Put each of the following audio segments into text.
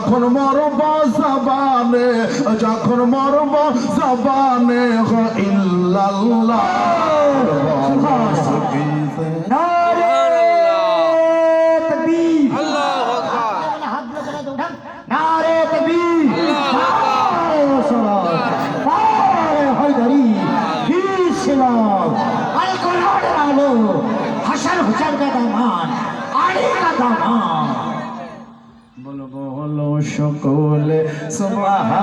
যখন মরব জবানে, যখন মরব জবানে ইল্লাল্লাহ বলো বলো সকলে সুবহানাল্লাহ,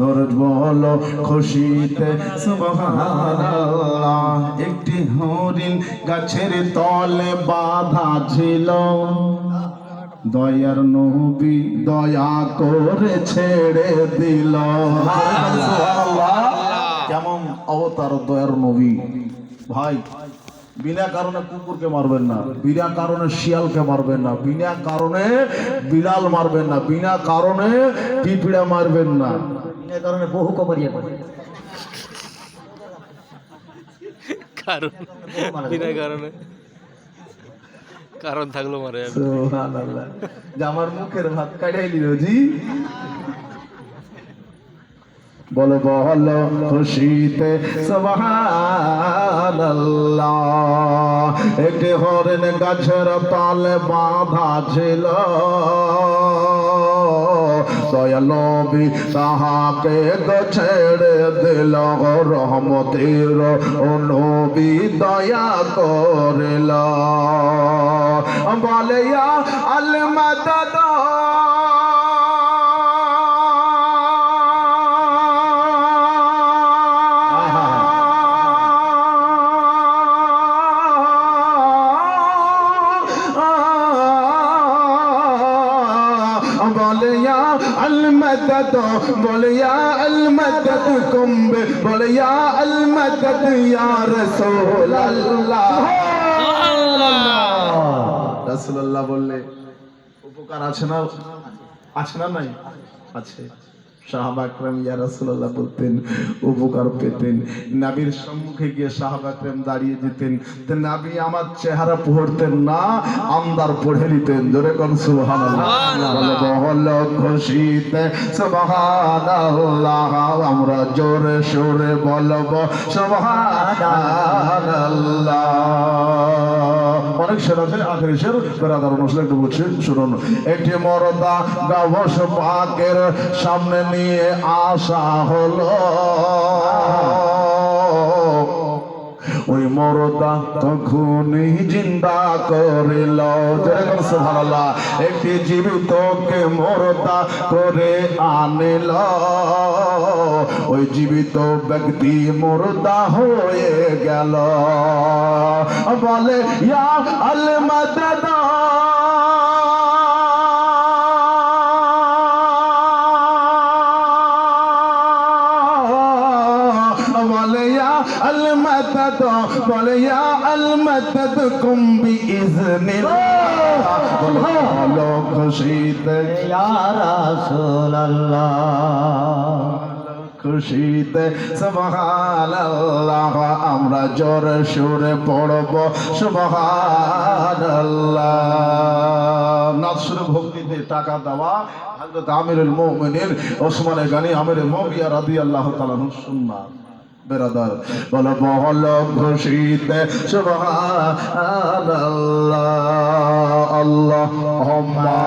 দরুদ বলো খুশিতে সুবহানাল্লাহ। একটি হরিণ গাছের তলে বাঁধা ছিল, দয়ার নবী দয়া করে ছেড়ে দিল। কেমন অবতার দয়ার নবী! ভাই, বিনা কারণে কুকুরকে মারবেন না, বিনা কারণে শিয়ালকে মারবেন না, বিনা কারণে বিড়াল মারবেন না, বিনা কারণে পিঁপড়া মারবেন না, বিনা কারণে বহু কবরিয়া করে। কারণ বিনা কারণে কারণ থাকলো মারে। সুবহানাল্লাহ। যে আমার মুখের ভাত কাটাই দিল জি। বলো বলো খুশিতে সুবহানাল্লাহ। একটি হরিণ গাছের তলে বাঁধা ছিল, দয়াল নবী তাহাকে ছেড়ে দিল, রহমতের নবী দয়া করিল। বলে ইয়া আল মাদাদ, बोले या अलमदद, बोले या अलमदद कुंबे, बोले या अलमदद या रसूल अल्लाह। রাসূলুল্লাহ বললে উপকার আছে না, আছে না নাই? আছে। সাহাবা একরাম ইয়া রাসূলুল্লাহ বলতেন, উপকার পেতেন। নবীর সম্মুখে গিয়ে সাহাবা একরাম দাঁড়িয়ে যেতেন, তো নবী আমার চেহারা পড়তেন না, আমদার পড়ে নিতেন। জোরে কোন সুবহানাল্লাহ। বলো খুশিতে সুবহানাল্লাহ, আমরা জোরে সোরে বলবো সুবহানাল্লাহ। অনেক শের আছে, আখেরি শের বেরাদার অনুসারে একটু বলছি, শুনুন। একটি মরদা গাভস পাকের সামনে নিয়ে আসা হলো, ওই মরদা তখনই জিন্দা করিল। সুবহানাল্লাহ। একটি জীবিতকে মরদা করে আনিল, ওই জীবিত ব্যক্তি মরদা হয়ে গেল। বলে ইয়া আল মাদাদ, المدد، बोले या المدد कुम बिइज़्निल्लाह। बोलो खुशीते या रसूल अल्लाह, খুশিতে সুবহানাল্লাহ। আমরা জোরে সুরে পড়ব সুবহানাল্লাহ। নাচ সুরে ভক্তিতে টাকা দেওয়া হযরত আমিরুল মুমিনিন ওসমান গনি আমির মুআবিয়া রাদিয়াল্লাহু তাআলা আনহু সুন্নাহ। বেরাদার বলো বলো খুশিতে সুবহানাল্লাহ। আল্লাহুম্মা